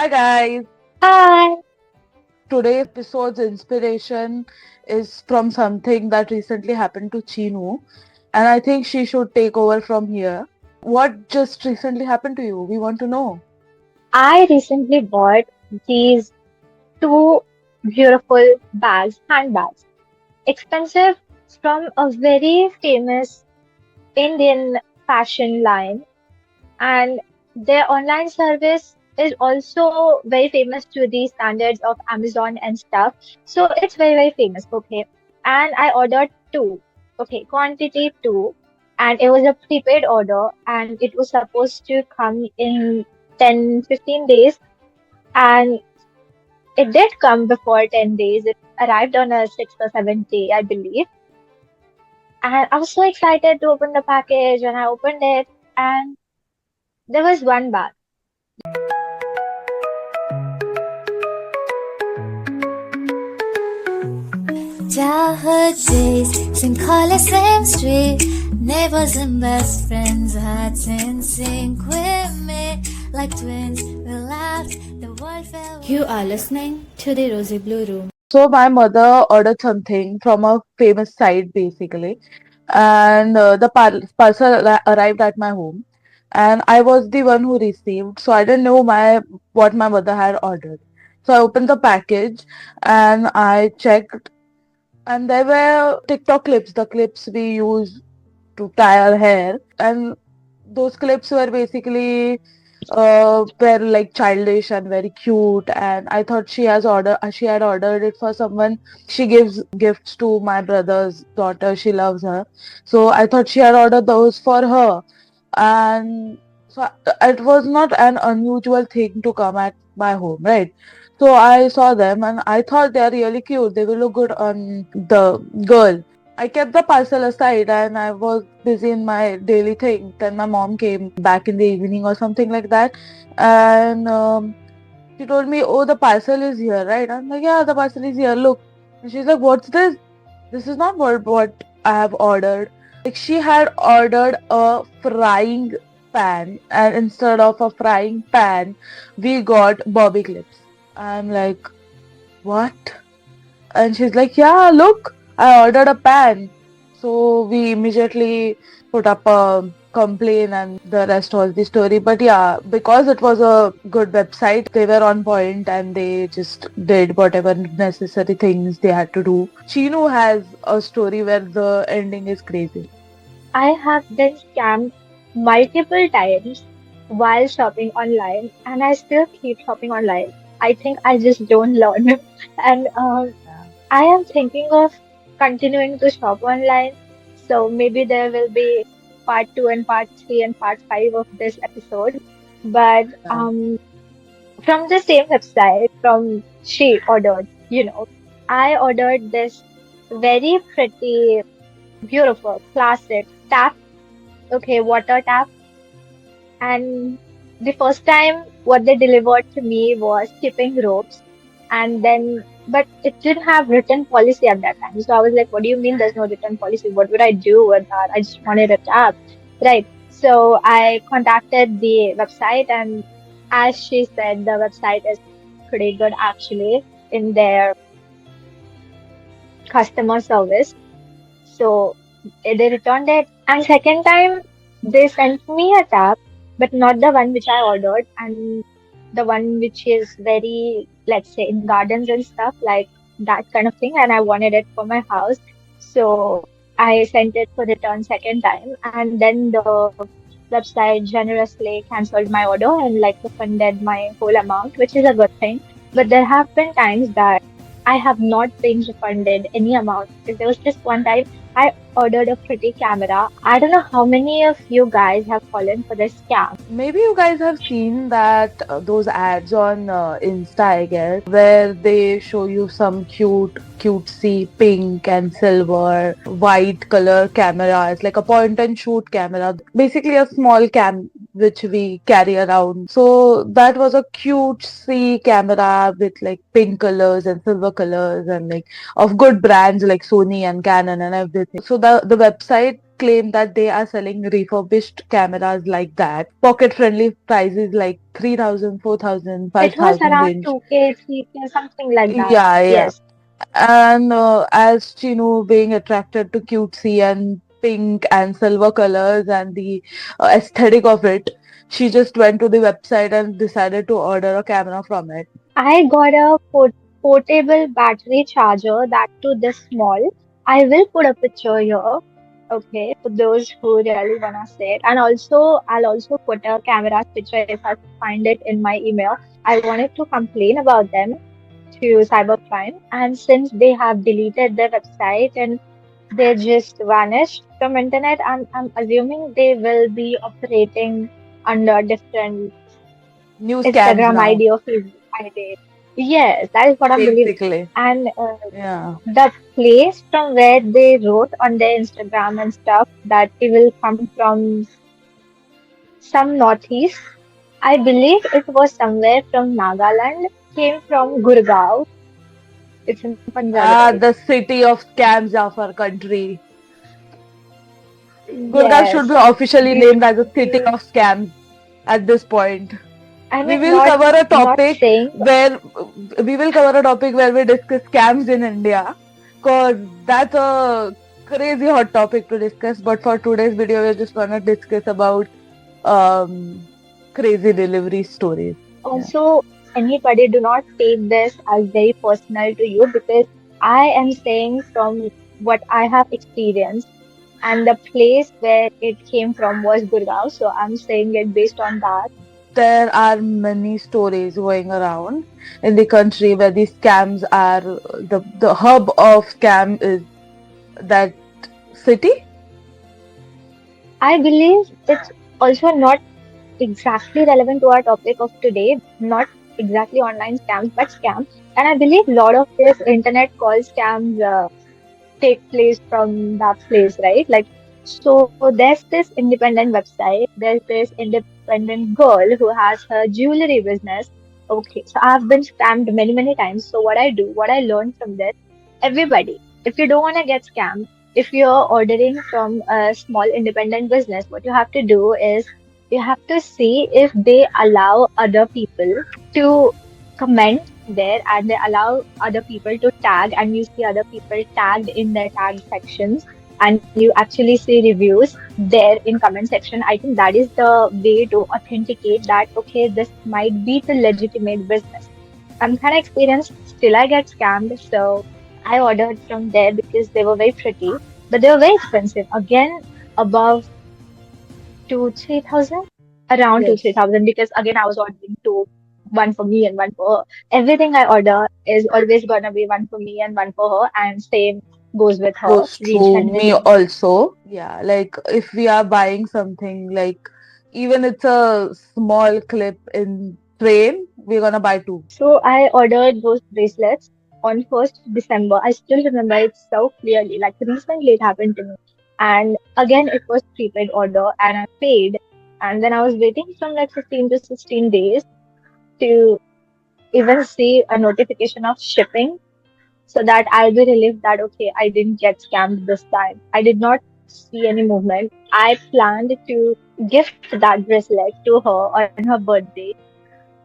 Hi guys. Hi. Today's episode's inspiration is from something that recently happened to Chinu, and I think she should take over from here. What just recently happened to you? We want to know. I recently bought these two beautiful bags, handbags, expensive from a very famous Indian fashion line, and their online service is also very famous to the standards of Amazon and stuff. So it's very, very famous. Okay. And I ordered two. Okay. Quantity two. And it was a prepaid order and it was supposed to come in 10, 15 days. And it did come before 10 days. It arrived on a 6th or 7th day, I believe. And I was so excited to open the package and I opened it and there was one bag. Childhood days, same color, same street. Neighbors and best friends, hearts in sync with me. Like twins, we laughed, the world fell. You are listening to the Rosy Blue Room. So my mother ordered something from a famous site basically, and the parcel arrived at my home, and I was the one who received, so I didn't know my what my mother had ordered. So I opened the package and I checked, and there were TikTok clips, the clips we use to tie our hair, and those clips were basically were like childish and very cute, and I thought she had ordered it for someone. She gives gifts to my brother's daughter, she loves her, so I thought she had ordered those for her. And so it was not an unusual thing to come at my home, right? So I saw them and I thought they are really cute, they will look good on the girl. I kept the parcel aside and I was busy in my daily thing. Then my mom came back in the evening or something like that. And she told me, "Oh, the parcel is here, right?" I'm like, "Yeah, the parcel is here. Look." And she's like, "What's this? This is not what I have ordered." Like, she had ordered a frying pan, and instead of a frying pan, we got bobby clips. I'm like, "What?" And she's like, "Yeah, look, I ordered a pan." So we immediately put up a complaint, and the rest was the story. But yeah, because it was a good website, they were on point and they just did whatever necessary things they had to do. Chinu has a story where the ending is crazy. I have been scammed multiple times while shopping online, and I still keep shopping online. I think I just don't learn. And I am thinking of continuing to shop online. So maybe there will be part two and part three and part five of this episode. But Yeah. from the same website, from she ordered, I ordered this very pretty, beautiful, classic tap. Okay, water tap. And the first time, what they delivered to me was skipping ropes. And then, but it didn't have written policy at that time. So I was like, what do you mean there's no written policy? What would I do with that? I just wanted a tap. Right. So I contacted the website, and as she said, the website is pretty good actually in their customer service. So they returned it. And second time, they sent me a tab, but not the one which I ordered, and the one which is very, let's say, in gardens and stuff, like that kind of thing. And I wanted it for my house. So I sent it for return second time. And then the website generously cancelled my order and like refunded my whole amount, which is a good thing. But there have been times that I have not been refunded any amount. There was just one time I ordered a pretty camera. I don't know how many of you guys have fallen for this scam. Maybe you guys have seen that those ads on Insta, I guess, where they show you some cutesy pink and silver, white color camera. It's like a point and shoot camera, basically a small cam which we carry around. So that was a cutesy camera with like pink colors and silver colors and like of good brands like Sony and Canon and everything. So the website claim that they are selling refurbished cameras like that, pocket-friendly prices like 3,000, 4,000, five It was thousand around range. 2K, 3K, something like that. Yeah, yeah. Yes. And as Chinu being attracted to cutesy and pink and silver colors and the aesthetic of it, she just went to the website and decided to order a camera from it. I got a portable battery charger that too this small. I will put a picture here, okay, for those who really wanna see it. And also, I'll also put a camera's picture if I find it in my email. I wanted to complain about them to Cybercrime, and since they have deleted their website and they just vanished from internet, I'm assuming they will be operating under different New scams Instagram now, ID or Facebook ID. Yes, that is what I'm believing. basically. And Yeah. the place from where they wrote on their Instagram and stuff that it will come from some northeast. I believe it was somewhere from Nagaland, came from Gurgaon. It's in Punjab, Ah, right? the city of scams of our country. Gurgaon should Yes. be officially Do named as a city you, of scams at this point. I We mean, will cover a not topic saying, where we discuss scams in India, cause that's a crazy hot topic to discuss. But for today's video, we're just gonna discuss about um crazy delivery stories. Yeah. also, anybody do not take this as very personal to you because I am saying from what I have experienced, and the place where it came from was Gurgaon. So I'm saying it based on that. There are many stories going around in the country where these scams are the hub of scam is that city. I believe it's also not exactly relevant to our topic of today, not exactly online scams, but scams. And I believe a lot of this internet call scams take place from that place, right? Like, so there's this independent website, there's this independent girl who has her jewelry business. Okay, so I've been scammed many, many times. So what I do, what I learned from this, everybody, if you don't want to get scammed, if you're ordering from a small independent business, what you have to do is you have to see if they allow other people to comment there and they allow other people to tag and you see other people tagged in their tag sections and you actually see reviews there in comment section. I think that is the way to authenticate that okay, this might be the legitimate business. I'm kind of experienced, still I get scammed, so I ordered from there because they were very pretty, but they were very expensive, again above 2-3 thousand, around two three Yes. thousand because again I was ordering two, one for me and one for her. Everything I order is always gonna be one for me and one for her, and same goes with her Goes reach to and me delivery. also. Yeah, like if we are buying something, like even it's a small clip in train, we're gonna buy two. So I ordered those bracelets on 1st December. I still remember it so clearly. Like recently it happened to me. And again it was prepaid order and I paid. And then I was waiting from like 15 to 16 days to even see a notification of shipping so that I'll be relieved that okay, I didn't get scammed this time. I did not see any movement. I planned to gift that bracelet to her on her birthday.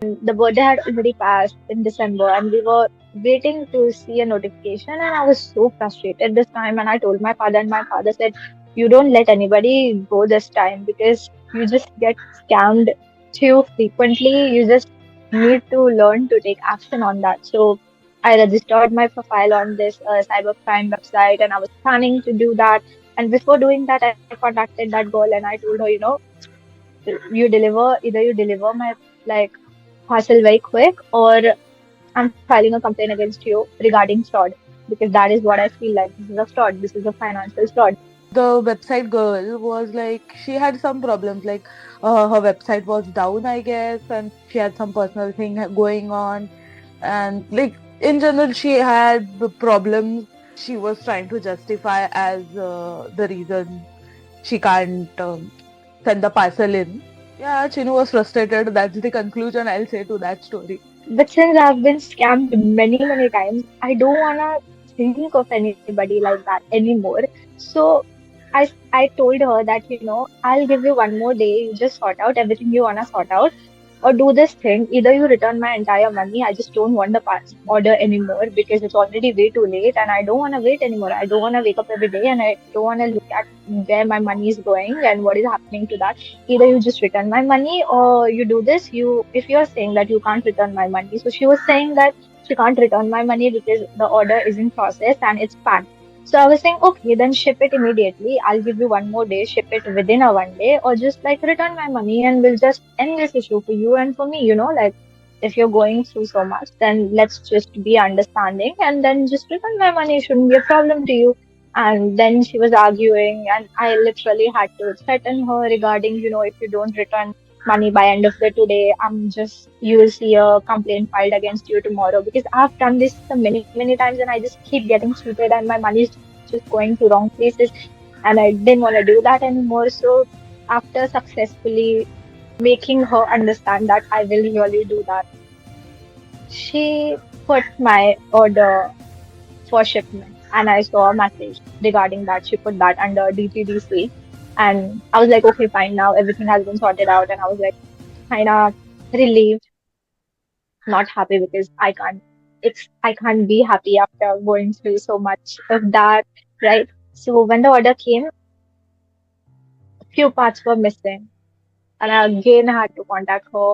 The birthday had already passed in December, and we were waiting to see a notification. And I was so frustrated this time. And I told my father, and my father said, "You don't let anybody go this time because you just get scammed too frequently. You just need to learn to take action on that." So I registered my profile on this cybercrime website, and I was planning to do that. And before doing that, I contacted that girl and I told her, either you deliver my like parcel very quick, or I'm filing a complaint against you regarding fraud because that is what I feel like. This is a fraud. This is a financial fraud. The website girl was like, she had some problems, like her website was down, I guess, and she had some personal thing going on, and like in general, she had the problems. She was trying to justify as the reason she can't send the parcel in. Yeah, Chinu was frustrated. That's the conclusion I'll say to that story. But since I've been scammed many, many times, I don't wanna think of anybody like that anymore. So I told her that, I'll give you one more day. You just sort out everything you wanna sort out, or do this thing. Either you return my entire money. I just don't want the order anymore because it's already way too late, and I don't wanna wait anymore. I don't wanna wake up every day, and I don't wanna look at where my money is going and what is happening to that. Either you just return my money, or you do this. If you're saying that you can't return my money, so she was saying that she can't return my money because the order is in process and it's packed. So I was saying, okay, then ship it immediately. I'll give you one more day, ship it within a one day, or just like return my money and we'll just end this issue for you and for me, like if you're going through so much, then let's just be understanding and then just return my money. It shouldn't be a problem to you. And then she was arguing, and I literally had to threaten her regarding, if you don't return money by end of the today, you will see a complaint filed against you tomorrow, because I've done this so many times and I just keep getting cheated and my money is just going to wrong places, and I didn't want to do that anymore. So after successfully making her understand that I will really do that, she put my order for shipment, and I saw a message regarding that. She put that under DTDC, and I was like, okay, fine, now everything has been sorted out, and I was like kind of relieved, not happy, because I can't be happy after going through so much of that, right? So when the order came, few parts were missing, and I again had to contact her.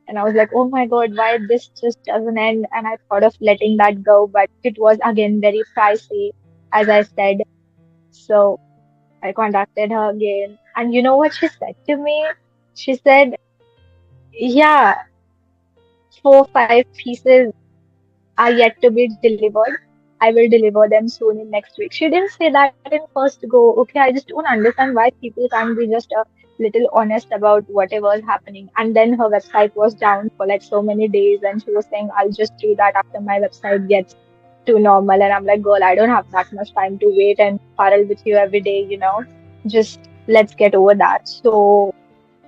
And I was like, oh my God, why this just doesn't end? And I thought of letting that go, but it was again very pricey, as I said. So I contacted her again. And you know what she said to me? She said, yeah, 4, 5 pieces are yet to be delivered. I will deliver them soon in next week. She didn't say that in first go. Okay, I just don't understand why people can't be just a little honest about whatever is happening. And then her website was down for like so many days, and she was saying, I'll just do that after my website gets to normal. And I'm like, girl, I don't have that much time to wait and quarrel with you every day, Just let's get over that. So,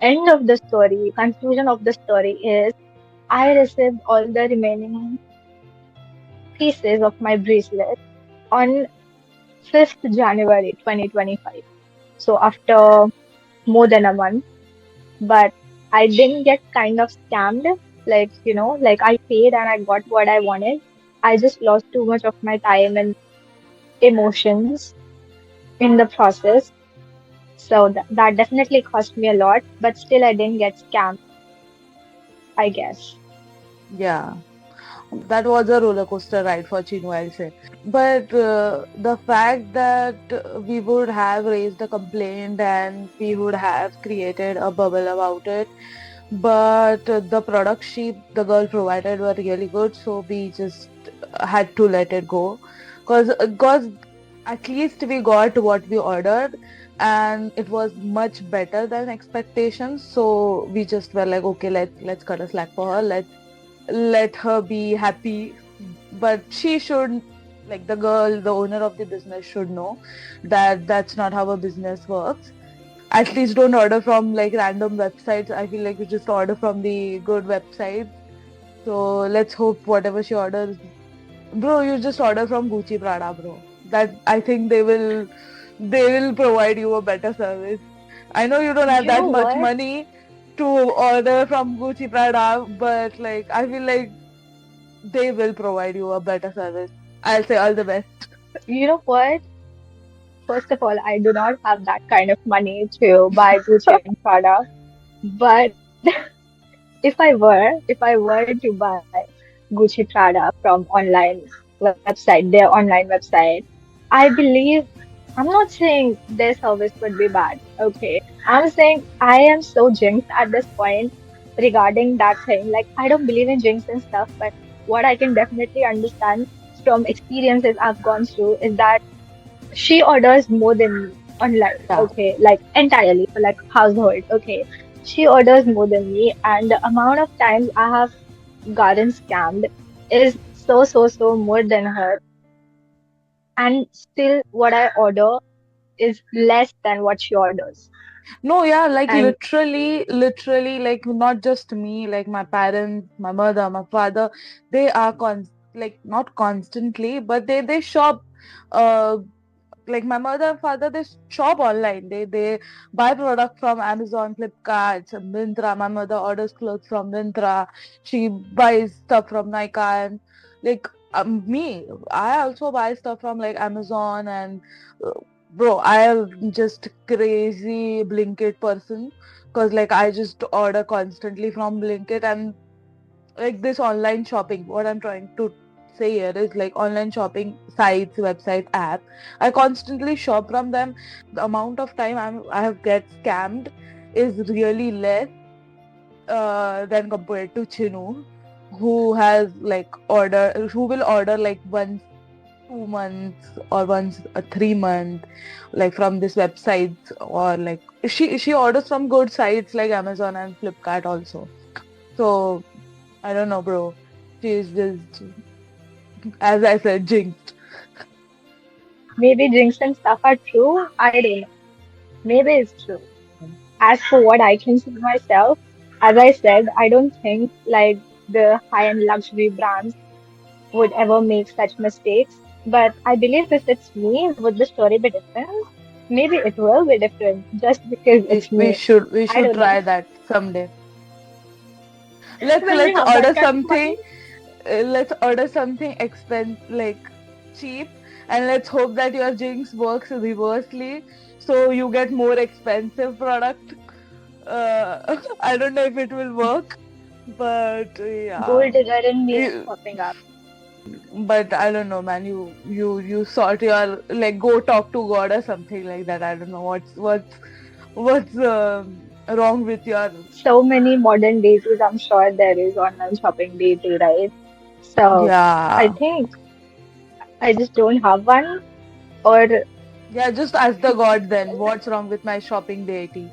end of the story, conclusion of the story is I received all the remaining pieces of my bracelet on 5th January 2025. So after more than a month, but I didn't get kind of scammed. Like, like I paid and I got what I wanted. I just lost too much of my time and emotions in the process. So that definitely cost me a lot, but still I didn't get scammed, I guess. Yeah, that was a roller coaster ride for Chinu, I'll say. But the fact that we would have raised a complaint and we would have created a bubble about it, but the product the girl provided were really good, so we just had to let it go. Cause at least we got what we ordered, and it was much better than expectations. So we just were like, okay, let's cut a slack for her. Let her be happy, but she should, like, the girl, the owner of the business should know that that's not how a business works. At least don't order from like random websites. I feel like you just order from the good websites. So let's hope whatever she orders, bro, you just order from Gucci Prada, bro. That I think they will provide you a better service. I know you don't have You that know much what? money to order from Gucci Prada, but like I feel like they will provide you a better service. I'll say all the best. You know what? First of all, I do not have that kind of money to buy Gucci and Prada. But if I were to buy Gucci Prada from online website, their online website, I believe, I'm not saying their service would be bad. Okay. I'm saying I am so jinxed at this point regarding that thing. Like, I don't believe in jinx and stuff, but what I can definitely understand from experiences I've gone through is that she orders more than me online, Yeah. okay, like entirely for like household, okay. She orders more than me, and the amount of times I have gotten scammed is so more than her, and still what I order is less than what she orders. No, yeah, like And literally, like not just me, like my parents, my mother, my father, they are like not constantly, but they shop uh like my mother and father, they shop online. They buy product from Amazon, Flipkart, Myntra. My mother orders clothes from Myntra. She buys stuff from Nykaa, and like me, I also buy stuff from like Amazon and uh, bro, I am just crazy Blinkit person because like I just order constantly from Blinkit. And like this online shopping, what I'm trying to say here is like online shopping sites, websites, app, I constantly shop from them. The amount of time I have get scammed is really less than compared to Chinu, who has like who will order like once 2 months or once a 3 month, like from this website, or like she orders from good sites like Amazon and Flipkart also. So I don't know, bro. She's just, as I said, jinxed. Maybe drinks and stuff are true. I don't know. Maybe it's true. As for what I can see myself, as I said, I don't think like the high-end luxury brands would ever make such mistakes. But I believe if it's me, would the story be different? Maybe it will be different just because We it's we me. should we I should don't know. try that someday. Let's When we let's have order that kind of money, something. Let's order something like cheap, and let's hope that your jinx works reversely, so you get more expensive product. I don't know if it will work, but yeah. gold digger in me is You- popping up. But I don't know, man. You sort your like go talk to God or something like that. I don't know what's wrong with your So many modern deities, I'm sure there is online shopping deity, right? So I yeah. think I just don't have one, or Yeah, just ask the God then. What's wrong with my shopping deity?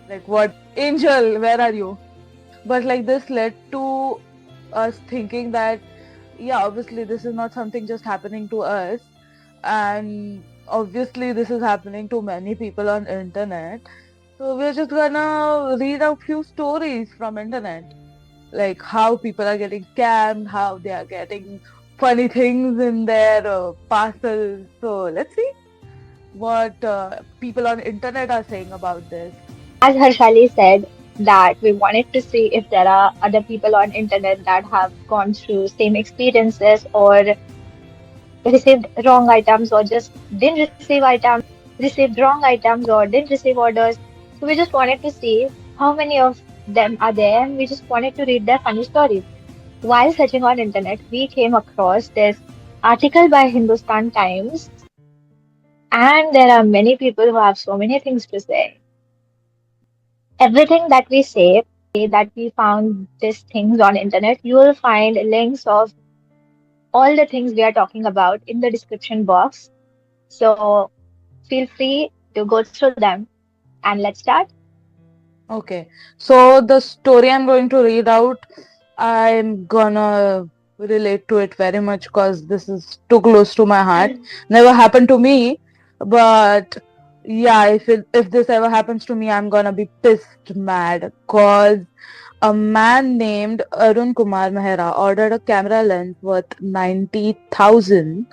Like what? Angel, where are you? But like this led to us thinking that yeah, obviously this is not something just happening to us, and obviously this is happening to many people on internet. So we're just gonna read a few stories from internet, like how people are getting scammed, how they are getting funny things in their parcels. So let's see what people on internet are saying about this. as Harshali said, that we wanted to see if there are other people on internet that have gone through same experiences or received wrong items or just didn't receive items, received wrong items or didn't receive orders. So we just wanted to see how many of them are there and we just wanted to read their funny stories. While searching on internet, we came across this article by Hindustan Times, and there are many people who have so many things to say. Everything that we say that we found these things on internet, you will find links of all the things we are talking about in the description box. So feel free to go through them and let's start. Okay, so the story I'm going to read out, I'm gonna relate to it very much because this is too close to my heart. Never happened to me, but yeah, if this ever happens to me, I'm gonna be pissed mad. Cause a man named Arun Kumar Mehra ordered a camera lens worth 90,000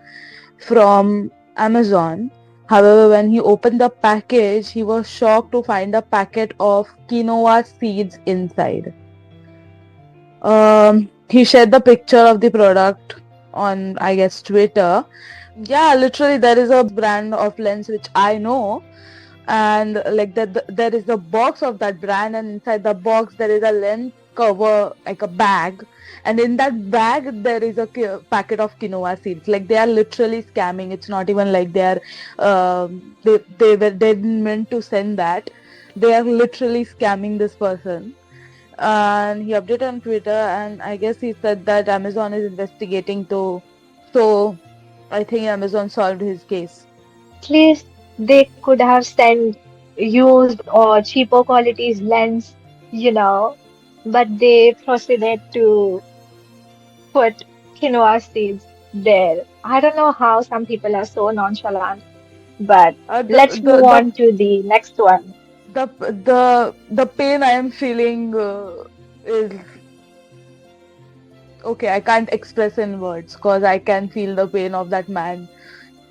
from Amazon. However, when he opened the package, he was shocked to find a packet of quinoa seeds inside. He shared the picture of the product on, I guess, Twitter. Yeah, literally, there is a brand of lens which I know, and like there is a box of that brand, and inside the box there is a lens cover, like a bag, and in that bag there is a packet of quinoa seeds. Like they are literally scamming. It's not even like they didn't meant to send that. They are literally scamming this person. And he updated on Twitter, and I guess he said that Amazon is investigating to. So I think Amazon solved his case. At least they could have sent used or cheaper qualities lens, but they proceeded to put quinoa seeds there. I don't know how some people are so nonchalant, but Uh, the, let's the move the on to the next one. the pain I am feeling is okay. I can't express in words because I can feel the pain of that man.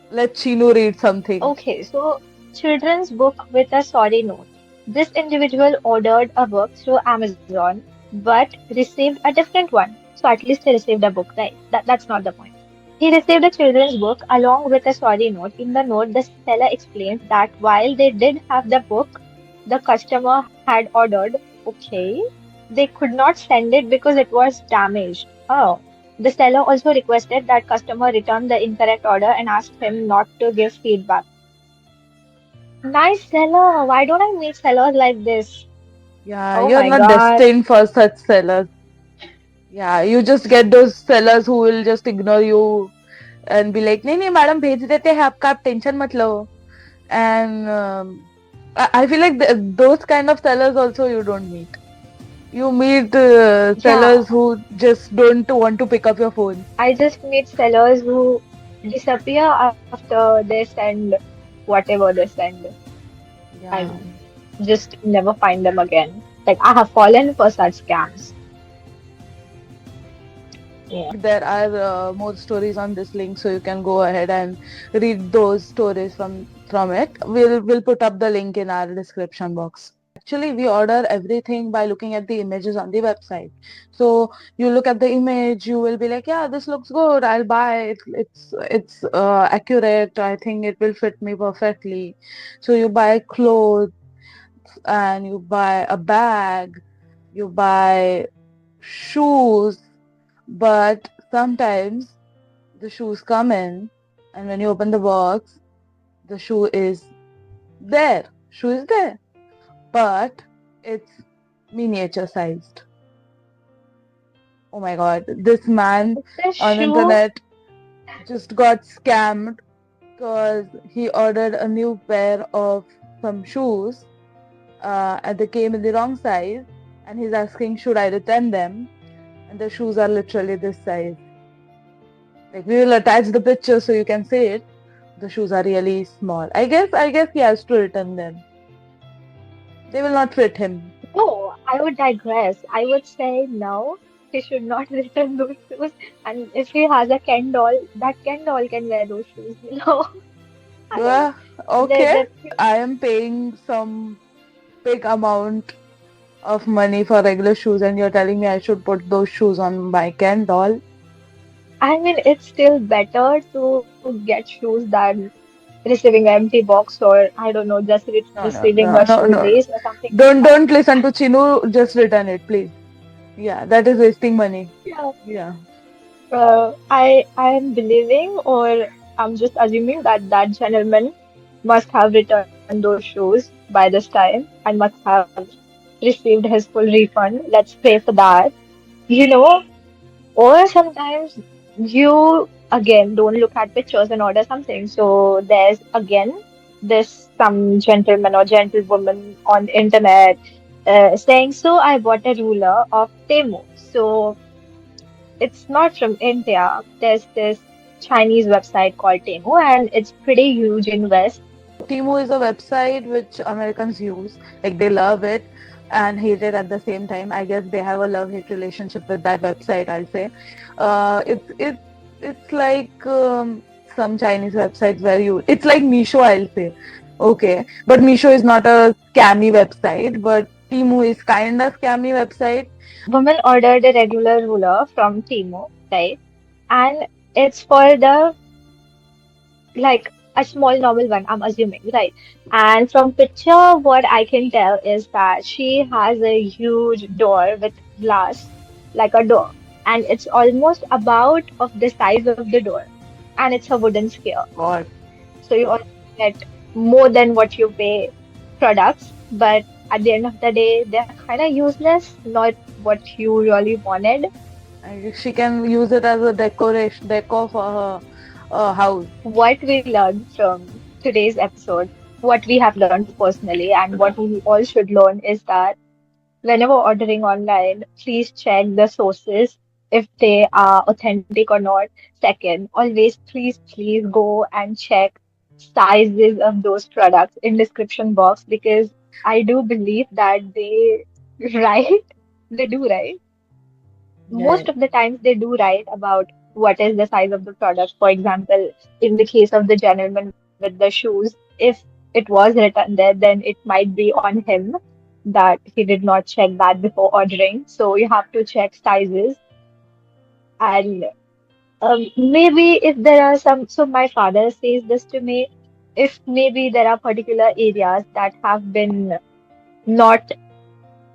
Let Chinu read something. Okay, so children's book with a sorry note. This individual ordered a book through Amazon but received a different one. So at least he received a book, right? That's not the point. He received a children's book along with a sorry note. In the note, the seller explains that while they did have the book the customer had ordered, okay, they could not send it because it was damaged. Oh. The seller also requested that customer return the incorrect order and asked him not to give feedback. Nice seller. Why don't I meet sellers like this? Yeah, Oh you're my not God. destined for such sellers. Yeah, you just get those sellers who will just ignore you and be like, नहीं नहीं madam भेज देते हैं आपका, आप tension मत लो. And I feel like those kind of sellers also you don't meet. You meet Yeah, sellers who just don't want to pick up your phone. I just meet sellers who disappear after they send whatever they send Yeah. and just never find them again. Like I have fallen for such scams. Yeah. There are more stories on this link, so you can go ahead and read those stories from it. We'll put up the link in our description box. Actually, we order everything by looking at the images on the website. So you look at the image, you will be like, yeah, this looks good, I'll buy it. It's accurate. I think it will fit me perfectly. So you buy clothes and you buy a bag, you buy shoes, but sometimes the shoes come in, and when you open the box, the shoe is there. Shoe is there, but it's miniature sized. Oh my god, this man The on shoe, internet just got scammed because he ordered a new pair of some shoes and they came in the wrong size, and he's asking should I return them, and the shoes are literally this size. Like, we will attach the picture so you can see it. The shoes are really small. I guess he has to return them. They will not fit him. no, I would digress. I would say no, he should not return those shoes. And if he has a Ken doll, that Ken doll can wear those shoes, you know. I don't know. Yeah, okay. They're I am paying some big amount of money for regular shoes, and you're telling me I should put those shoes on my Ken doll? I mean, it's still better to get shoes than receiving an empty box or I don't know, just No, no, receiving no, a no, no. shoelace or something like that. Don't listen to Chinu. Just return it, please. Yeah, that is wasting money. Yeah. Yeah. I am believing or I'm just assuming that that gentleman must have returned those shoes by this time and must have received his full refund. Let's pray for that. You know, or sometimes you again don't look at pictures and order something. So there's again this some gentleman or gentlewoman on the internet saying, so I bought a ruler of Temu. So it's not from India. There's this Chinese website called Temu and it's pretty huge in West. Temu is a website which Americans use. Like, they love it and hate it at the same time. I guess they have a love-hate relationship with that website, I'll say. It's like some Chinese websites where it's like Meesho, I'll say. Okay. But Meesho is not a scammy website, but Temu is kind of scammy website. Woman ordered a regular ruler from Temu, right? And it's for the like a small normal one, I'm assuming, right? And from picture, what I can tell is that she has a huge door with glass, like a door, and it's almost about of the size of the door, and it's a wooden sphere. God. So you always get more than what you pay products, but at the end of the day, they're kind of useless, not what you really wanted. She can use it as a decor for her house. What we learned from today's episode, what we have learned personally, and what we all should learn is that whenever ordering online, please check the sources if they are authentic or not. Second, always please go and check sizes of those products in description box because I do believe that they write, they do, right? Yeah. Most of the times they do write about what is the size of the product. For example, in the case of the gentleman with the shoes, if it was written there, then it might be on him that he did not check that before ordering. So you have to check sizes. And maybe if there are some, so my father says this to me, if maybe there are particular areas that have been not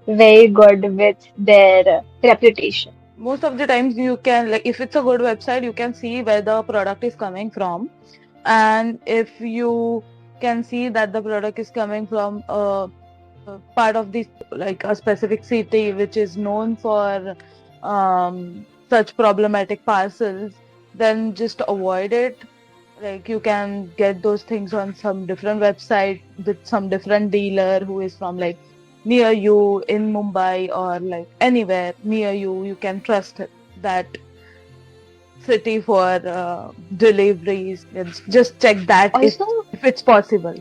very good with their reputation. Most of the times you can, like, if it's a good website, you can see where the product is coming from. And if you can see that the product is coming from a part of the, like, a specific city which is known for such problematic parcels, then just avoid it. Like, you can get those things on some different website with some different dealer who is from, like, near you in Mumbai, or like anywhere near you. You can trust that city for deliveries. Just check that Also, if it's possible.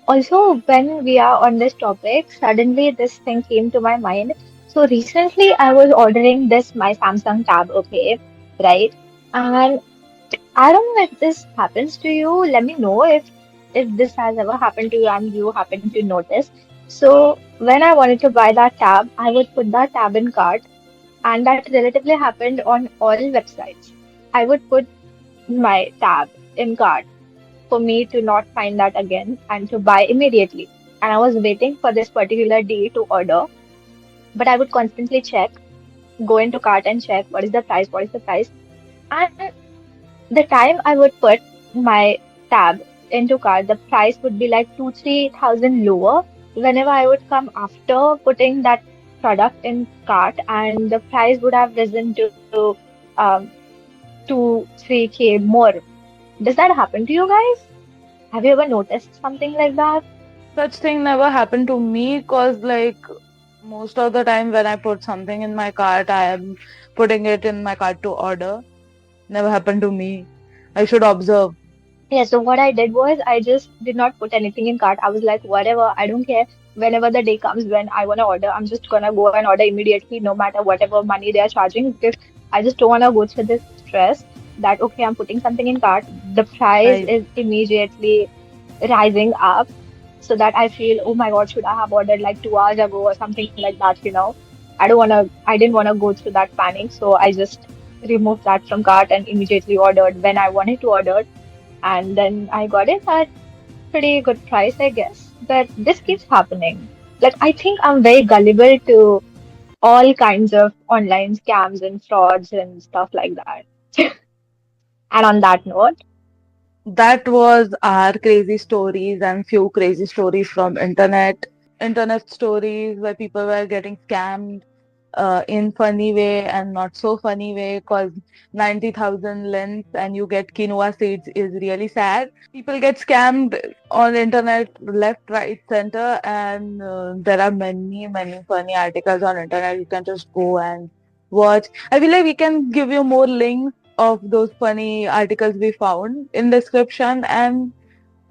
Also, when we are on this topic, suddenly this thing came to my mind. So recently, I was ordering this my Samsung tab, okay, right? And I don't know if this happens to you. Let me know if this has ever happened to you and you happen to notice. So when I wanted to buy that tab, I would put that tab in cart, and that relatively happened on all websites. I would put my tab in cart for me to not find that again and to buy immediately. And I was waiting for this particular day to order, but I would constantly check, go into cart and check what is the price, what is the price. And the time I would put my tab into cart, the price would be like 2-3 thousand lower. Whenever I would come after putting that product in cart, and the price would have risen to two, 3K more. Does that happen to you guys? Have you ever noticed something like that? Such thing never happened to me, cause, like, most of the time when I put something in my cart, I am putting it in my cart to order. Never happened to me. I should observe. Yeah, so what I did was I just did not put anything in cart. I was like, whatever, I don't care. Whenever the day comes when I want to order, I'm just gonna go and order immediately, no matter whatever money they are charging, because I just don't wanna go through this stress that okay, I'm putting something in cart, the price Right. is immediately rising up, so that I feel, oh my God, should I have ordered like 2 hours ago or something like that. I didn't wanna go through that panic, so I just removed that from cart and immediately ordered when I wanted to order, and then I got it at pretty good price, I guess. But this keeps happening. Like, I think I'm very gullible to all kinds of online scams and frauds and stuff like that. And on that note, That was our crazy stories and few crazy stories from internet stories where people were getting scammed in funny way and not so funny way, cause 90,000 lens and you get quinoa seeds is really sad. People get scammed on internet left, right, center, and there are many funny articles on internet. You can just go and watch. I feel like we can give you more links of those funny articles we found in description. And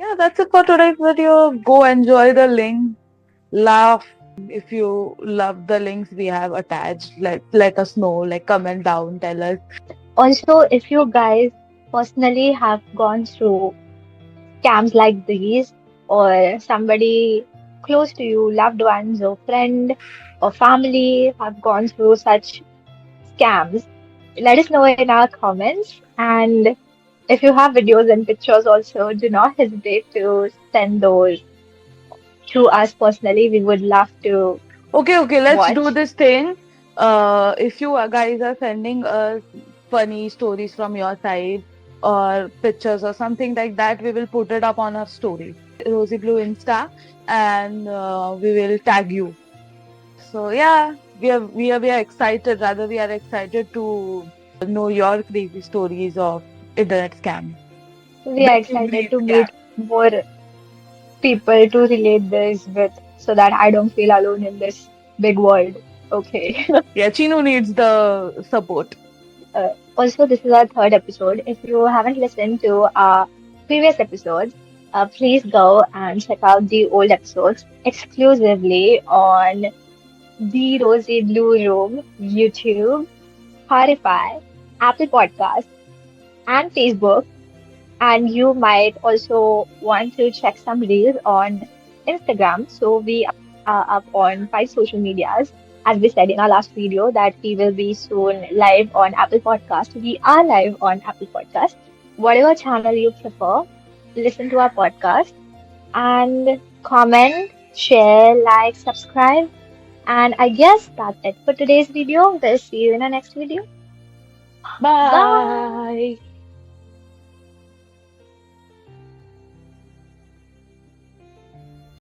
yeah, that's it for today's video. Go enjoy the link, laugh. If you love the links we have attached, let us know, like, comment down, tell us. also, if you guys personally have gone through scams like these, or somebody close to you, loved ones, or friend, or family have gone through such scams, let us know in our comments. And if you have videos and pictures also, do not hesitate to send those to us personally. We would love to Okay, let's do watch. this thing. If you guys are sending us funny stories from your side or pictures or something like that, we will put it up on our story, Rosy Blue Insta, and we will tag you. So yeah, we are excited. Rather, we are excited to know your crazy stories of internet scam. We are Best in excited breed to scam. meet more people to relate this with so that I don't feel alone in this big world. Okay. Yeah, Chinu needs the support. Also, this is our third episode. If you haven't listened to our previous episodes, please go and check out the old episodes exclusively on the Rosy Blue Room, YouTube, Spotify, Apple Podcasts. and Facebook. And you might also want to check some reels on Instagram. So we are up on 5 social medias. As we said in our last video, that we will be soon live on Apple Podcast. We are live on Apple Podcast. Whatever channel you prefer, listen to our podcast and comment, share, like, subscribe. And I guess that's it for today's video. We'll see you in our next video. Bye. Bye.